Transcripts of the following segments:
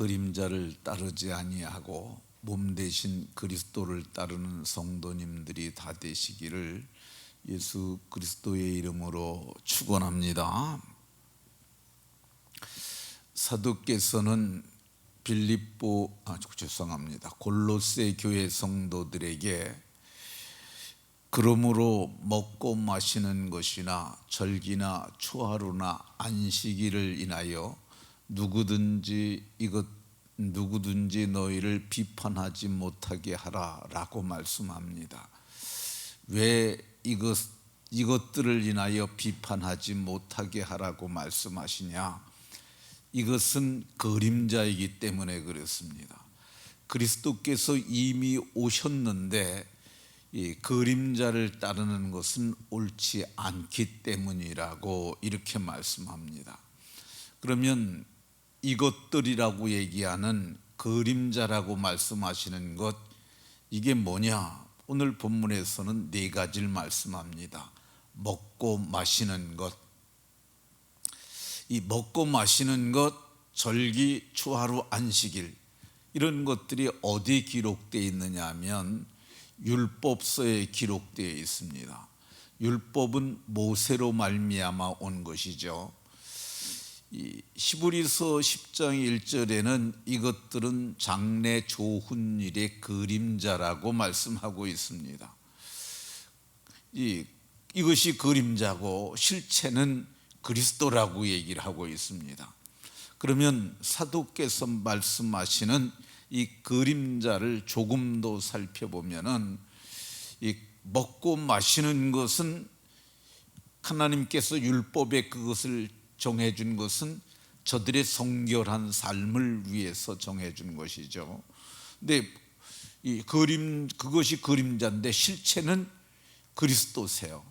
그림자를 따르지 아니하고 몸 대신 그리스도를 따르는 성도님들이 다 되시기를 예수 그리스도의 이름으로 축원합니다. 사도께서는 골로새 교회 성도들에게 그러므로 먹고 마시는 것이나 절기나 초하루나 안식일을 인하여 누구든지 너희를 비판하지 못하게 하라라고 말씀합니다. 왜 이것들을 인하여 비판하지 못하게 하라고 말씀하시냐? 이것은 그림자이기 때문에 그렇습니다. 그리스도께서 이미 오셨는데 이 그림자를 따르는 것은 옳지 않기 때문이라고 이렇게 말씀합니다. 그러면 이것들이라고 얘기하는 그림자라고 말씀하시는 것, 이게 뭐냐? 오늘 본문에서는 네 가지를 말씀합니다. 먹고 마시는 것, 이 먹고 마시는 것, 절기, 초하루, 안식일, 이런 것들이 어디에 기록되어 있느냐 하면 율법서에 기록되어 있습니다. 율법은 모세로 말미암아 온 것이죠. 히브리서 10장 1절에는 이것들은 장래 조훈일의 그림자라고 말씀하고 있습니다. 이것이 그림자고 실체는 그리스도라고 얘기를 하고 있습니다. 그러면 사도께서 말씀하시는 이 그림자를 조금 더 살펴보면은 이 먹고 마시는 것은 하나님께서 율법에 그것을 정해준 것은 저들의 성결한 삶을 위해서 정해준 것이죠. 근데 그것이 그림자인데 실체는 그리스도세요.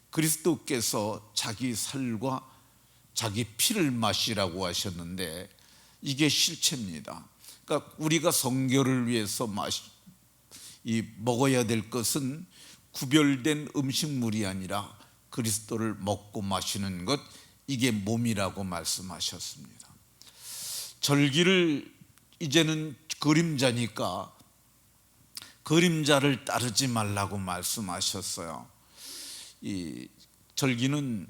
그리스도께서 자기 살과 자기 피를 마시라고 하셨는데 이게 실체입니다. 그러니까 우리가 성결을 위해서 먹어야 될 것은 구별된 음식물이 아니라 그리스도를 먹고 마시는 것, 이게 몸이라고 말씀하셨습니다. 절기를 이제는 그림자니까 그림자를 따르지 말라고 말씀하셨어요. 이 절기는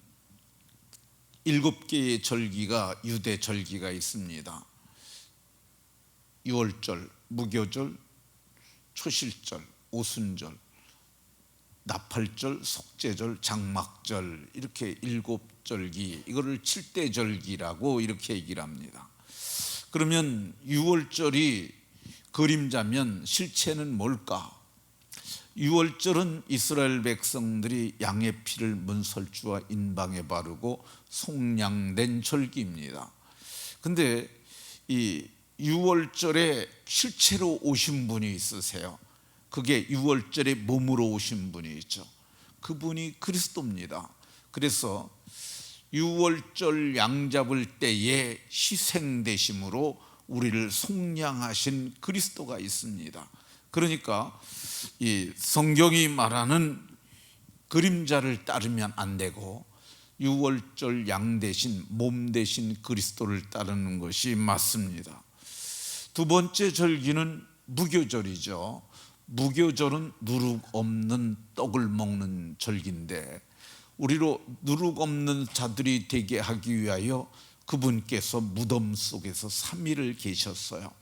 7개의 절기가 유대 절기가 있습니다. 유월절, 무교절, 초실절, 오순절, 나팔절, 속죄절, 장막절, 이렇게 7절기, 이거를 7대절기라고 이렇게 얘기를 합니다. 그러면 유월절이 그림자면 실체는 뭘까? 유월절은 이스라엘 백성들이 양의 피를 문설주와 인방에 바르고 속량된 절기입니다. 근데 이 유월절에 실체로 오신 분이 있으세요. 그게 유월절에 몸으로 오신 분이 있죠. 그분이 그리스도입니다. 그래서 유월절 양 잡을 때에 희생되심으로 우리를 속량하신 그리스도가 있습니다. 그러니까 이 성경이 말하는 그림자를 따르면 안 되고 유월절 양 대신 몸 대신 그리스도를 따르는 것이 맞습니다. 두 번째 절기는 무교절이죠. 무교절은 누룩 없는 떡을 먹는 절기인데 우리로 누룩 없는 자들이 되게 하기 위하여 그분께서 무덤 속에서 3일을 계셨어요.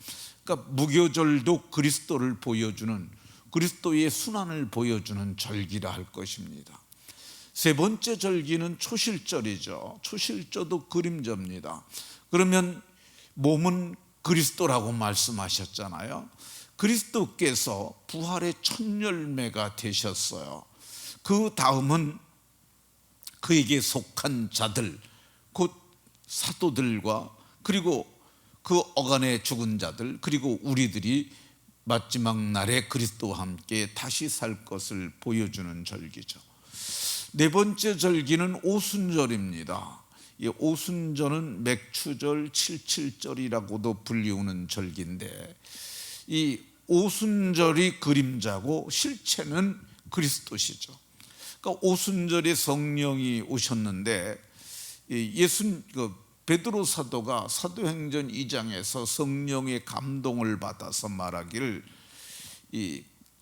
그러니까 무교절도 그리스도를 보여주는, 그리스도의 순환을 보여주는 절기라 할 것입니다. 세 번째 절기는 초실절이죠. 초실절도 그림자입니다. 그러면 몸은 그리스도라고 말씀하셨잖아요. 그리스도께서 부활의 첫 열매가 되셨어요. 그 다음은 그에게 속한 자들, 곧 사도들과 그리고 그 어간에 죽은 자들, 그리고 우리들이 마지막 날에 그리스도와 함께 다시 살 것을 보여주는 절기죠. 네 번째 절기는 오순절입니다. 이 오순절은 맥추절, 칠칠절이라고도 불리우는 절기인데 이 오순절이 그림자고 실체는 그리스도시죠. 그러니까 오순절에 성령이 오셨는데 베드로 사도가 사도행전 2장에서 성령의 감동을 받아서 말하기를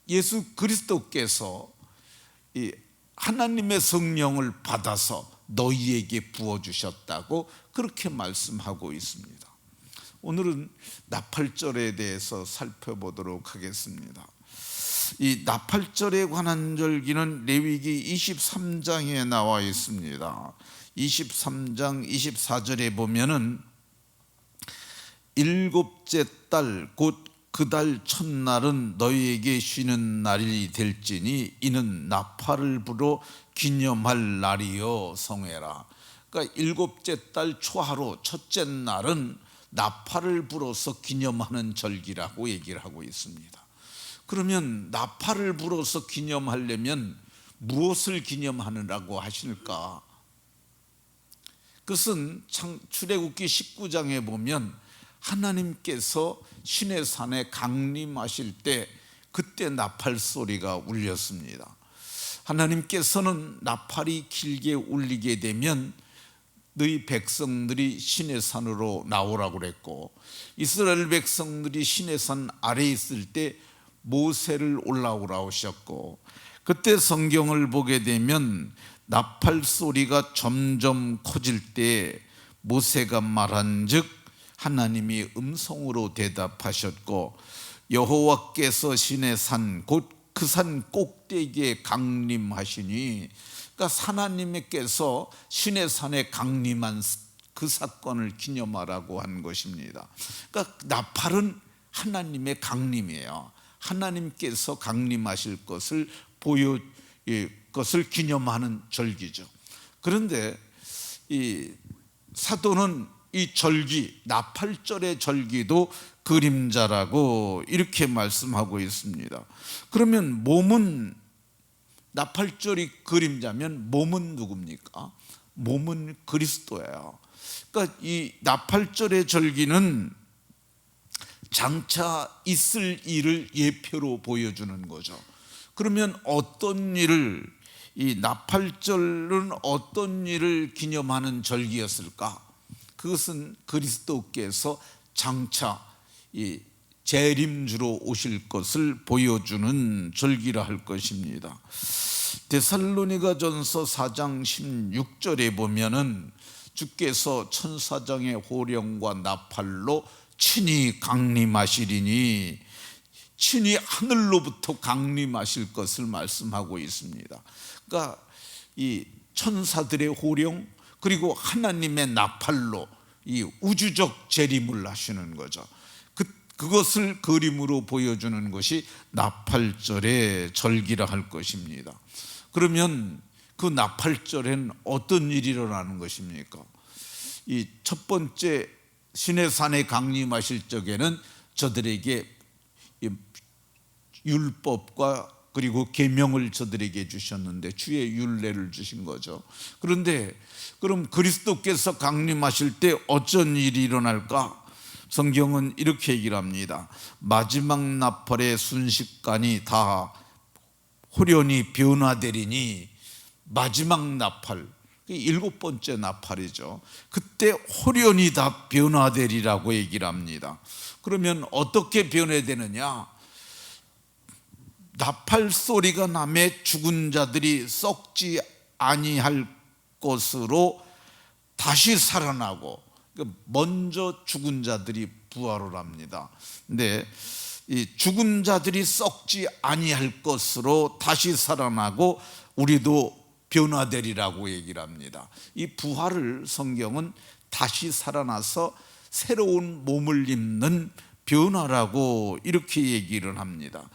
예수 그리스도께서 하나님의 성령을 받아서 너희에게 부어주셨다고 그렇게 말씀하고 있습니다. 오늘은 나팔절에 대해서 살펴보도록 하겠습니다. 이 나팔절에 관한 절기는 레위기 23장에 나와 있습니다. 23장 24절에 보면은 일곱째 달 곧 그 달 첫날은 너희에게 쉬는 날이 될지니 이는 나팔을 불어 기념할 날이요 성회라. 그러니까 일곱째 달 초하루 첫째 날은 나팔을 불어서 기념하는 절기라고 얘기를 하고 있습니다. 그러면 나팔을 불어서 기념하려면 무엇을 기념하느라고 하실까? 그것은 출애굽기 19장에 보면 하나님께서 시내산에 강림하실 때 그때 나팔 소리가 울렸습니다. 하나님께서는 나팔이 길게 울리게 되면 너희 백성들이 시내산으로 나오라고 그랬고, 이스라엘 백성들이 시내산 아래에 있을 때 모세를 올라오라고 하셨고, 그때 성경을 보게 되면 나팔 소리가 점점 커질 때 모세가 말한즉 하나님이 음성으로 대답하셨고, 여호와께서 시내산 곧 그 산 꼭대기에 강림하시니, 그러니까 하나님께서 시내산에 강림한 그 사건을 기념하라고 한 것입니다. 그러니까 나팔은 하나님의 강림이에요. 하나님께서 강림하실 것을 것을 기념하는 절기죠. 그런데 이 사도는 이 절기, 나팔절의 절기도 그림자라고 이렇게 말씀하고 있습니다. 그러면 몸은, 나팔절이 그림자면 몸은 누굽니까? 몸은 그리스도예요. 그러니까 이 나팔절의 절기는 장차 있을 일을 예표로 보여주는 거죠. 그러면 어떤 일을, 이 나팔절은 어떤 일을 기념하는 절기였을까? 그것은 그리스도께서 장차 이 재림주로 오실 것을 보여주는 절기라 할 것입니다. 데살로니가전서 4장 16절에 보면은 주께서 천사장의 호령과 나팔로 친히 강림하시리니, 친히 하늘로부터 강림하실 것을 말씀하고 있습니다. 그러니까 이 천사들의 호령 그리고 하나님의 나팔로 이 우주적 재림을 하시는 거죠. 그것을 그림으로 보여주는 것이 나팔절의 절기라 할 것입니다. 그러면 그 나팔절에는 어떤 일이 일어나는 것입니까? 이 첫 번째 시내산에 강림하실 적에는 저들에게 율법과 그리고 계명을 저들에게 주셨는데 주의 율례를 주신 거죠. 그런데 그럼 그리스도께서 강림하실 때 어쩐 일이 일어날까? 성경은 이렇게 얘기를 합니다. 마지막 나팔의 순식간이 다 호련히 변화되리니, 마지막 나팔, 일곱 번째 나팔이죠. 그때 호련히 다 변화되리라고 얘기를 합니다. 그러면 어떻게 변화되느냐? 나팔 소리가 나매 죽은 자들이 썩지 아니할 것으로 다시 살아나고, 먼저 죽은 자들이 부활을 합니다. 근데 이 죽은 자들이 썩지 아니할 것으로 다시 살아나고 우리도 변화되리라고 얘기를 합니다. 이 부활을 성경은 다시 살아나서 새로운 몸을 입는 변화라고 이렇게 얘기를 합니다.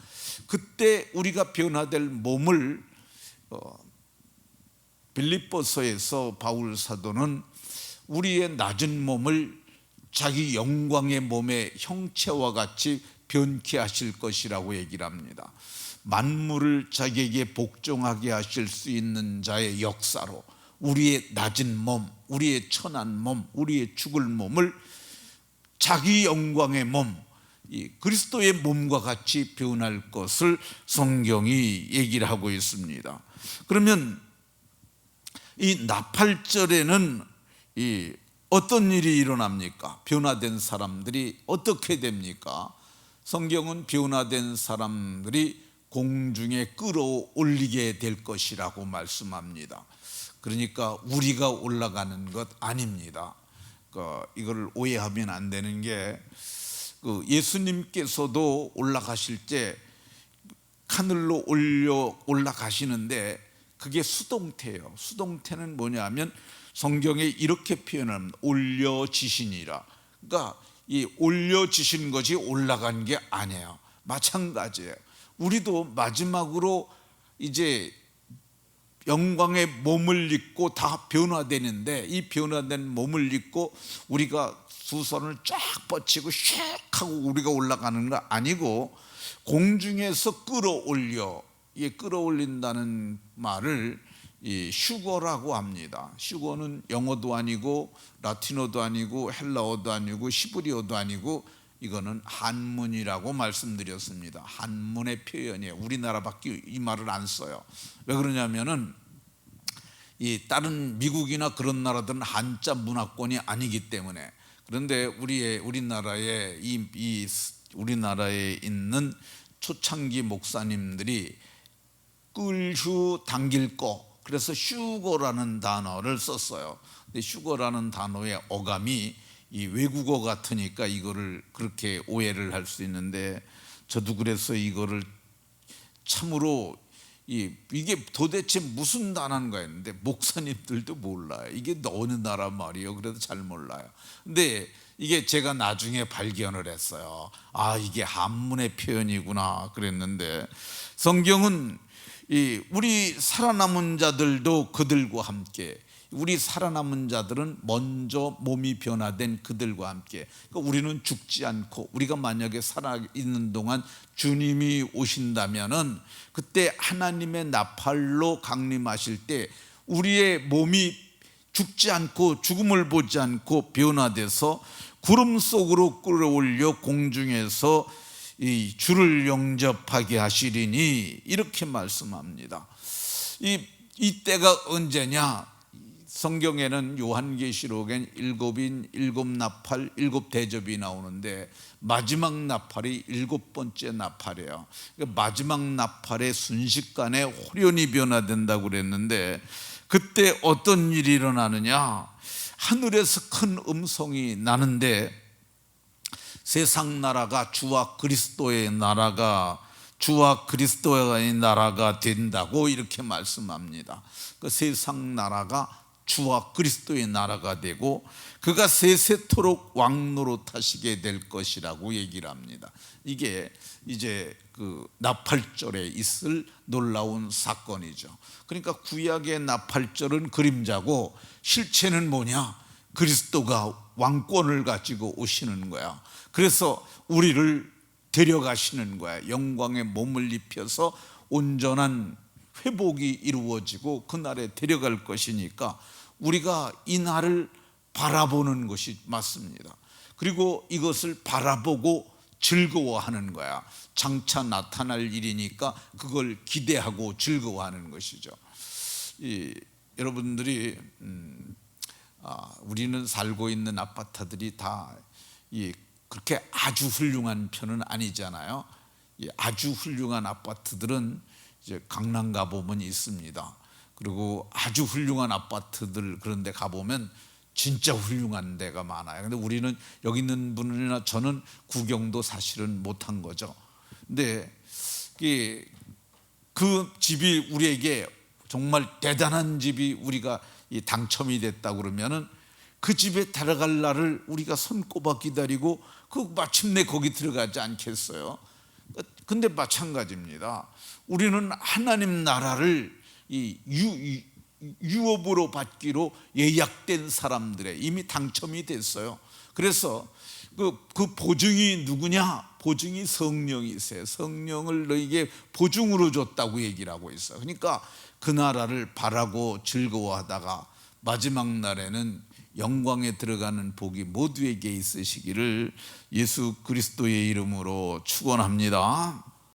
그때 우리가 변화될 몸을 빌립보서에서 바울 사도는 우리의 낮은 몸을 자기 영광의 몸의 형체와 같이 변케 하실 것이라고 얘기를 합니다. 만물을 자기에게 복종하게 하실 수 있는 자의 역사로 우리의 낮은 몸, 우리의 천한 몸, 우리의 죽을 몸을 자기 영광의 몸, 이 그리스도의 몸과 같이 변할 것을 성경이 얘기를 하고 있습니다. 그러면 이 나팔절에는 이 어떤 일이 일어납니까? 변화된 사람들이 어떻게 됩니까? 성경은 변화된 사람들이 공중에 끌어올리게 될 것이라고 말씀합니다. 그러니까 우리가 올라가는 것 아닙니다. 이걸 오해하면 안 되는 게, 예수님께서도 올라가실 때 하늘로 올라가시는데 그게 수동태예요. 수동태는 뭐냐면 성경에 이렇게 표현합니다. 올려지시니라. 그러니까 이 올려지신 것이 올라간 게 아니에요. 마찬가지예요. 우리도 마지막으로 이제 영광의 몸을 입고 다 변화되는데, 이 변화된 몸을 입고 우리가 두 손을 쫙 뻗치고 슉 하고 우리가 올라가는 거 아니고, 공중에서 끌어올려, 이게 끌어올린다는 말을 이 슈거라고 합니다. 슈거는 영어도 아니고 라틴어도 아니고 헬라어도 아니고 시브리어도 아니고, 이거는 한문이라고 말씀드렸습니다. 한문의 표현이에요. 우리나라밖에 이 말을 안 써요. 왜 그러냐면은 이 다른 미국이나 그런 나라들은 한자 문화권이 아니기 때문에. 그런데 우리나라에 우리나라에 있는 초창기 목사님들이 끌휴 당길 거, 그래서 슈거라는 단어를 썼어요. 근데 슈거라는 단어의 어감이 이 외국어 같으니까 이거를 그렇게 오해를 할 수 있는데, 저도 그래서 이거를 참으로 이게 도대체 무슨 단어인가 했는데 목사님들도 몰라요. 이게 어느 나라 말이에요. 그래도 잘 몰라요. 근데 이게 제가 나중에 발견을 했어요. 아, 이게 한문의 표현이구나 그랬는데, 성경은 우리 살아남은 자들도 그들과 함께, 우리 살아남은 자들은 먼저 몸이 변화된 그들과 함께, 그러니까 우리는 죽지 않고, 우리가 만약에 살아있는 동안 주님이 오신다면은 그때 하나님의 나팔로 강림하실 때 우리의 몸이 죽지 않고 죽음을 보지 않고 변화돼서 구름 속으로 끌어올려 공중에서 이 주를 영접하게 하시리니, 이렇게 말씀합니다. 이 때가 언제냐? 성경에는 요한계시록엔 일곱 나팔, 일곱 대접이 나오는데 마지막 나팔이 일곱 번째 나팔이에요. 그러니까 마지막 나팔의 순식간에 홀연히 변화된다고 그랬는데, 그때 어떤 일이 일어나느냐? 하늘에서 큰 음성이 나는데, 세상 나라가 주와 그리스도의 나라가 된다고 이렇게 말씀합니다. 그 세상 나라가 주와 그리스도의 나라가 되고, 그가 세세토록 왕노릇하시게 될 것이라고 얘기를 합니다. 이게 이제 그 나팔절에 있을 놀라운 사건이죠. 그러니까 구약의 나팔절은 그림자고, 실체는 뭐냐? 그리스도가 왕권을 가지고 오시는 거야. 그래서 우리를 데려가시는 거야. 영광의 몸을 입혀서 온전한 회복이 이루어지고 그날에 데려갈 것이니까 우리가 이 날을 바라보는 것이 맞습니다. 그리고 이것을 바라보고 즐거워하는 거야. 장차 나타날 일이니까 그걸 기대하고 즐거워하는 것이죠. 여러분들이 우리는 살고 있는 아파트들이 다 그렇게 아주 훌륭한 편은 아니잖아요. 아주 훌륭한 아파트들은 이제 강남 가보면 있습니다. 그리고 아주 훌륭한 아파트들, 그런 데 가보면 진짜 훌륭한 데가 많아요. 근데 우리는, 여기 있는 분이나 저는 구경도 사실은 못한 거죠. 근데 그 집이 우리에게 정말 대단한 집이 우리가 당첨이 됐다 그러면은 그 집에 들어갈 날을 우리가 손꼽아 기다리고 마침내 거기 들어가지 않겠어요? 근데 마찬가지입니다. 우리는 하나님 나라를 유업으로 받기로 예약된 사람들의 이미 당첨이 됐어요. 그래서 그 보증이 누구냐? 보증이 성령이세요. 성령을 너에게 보증으로 줬다고 얘기를 하고 있어요. 그러니까 그 나라를 바라고 즐거워하다가 마지막 날에는 영광에 들어가는 복이 모두에게 있으시기를 예수 그리스도의 이름으로 축원합니다.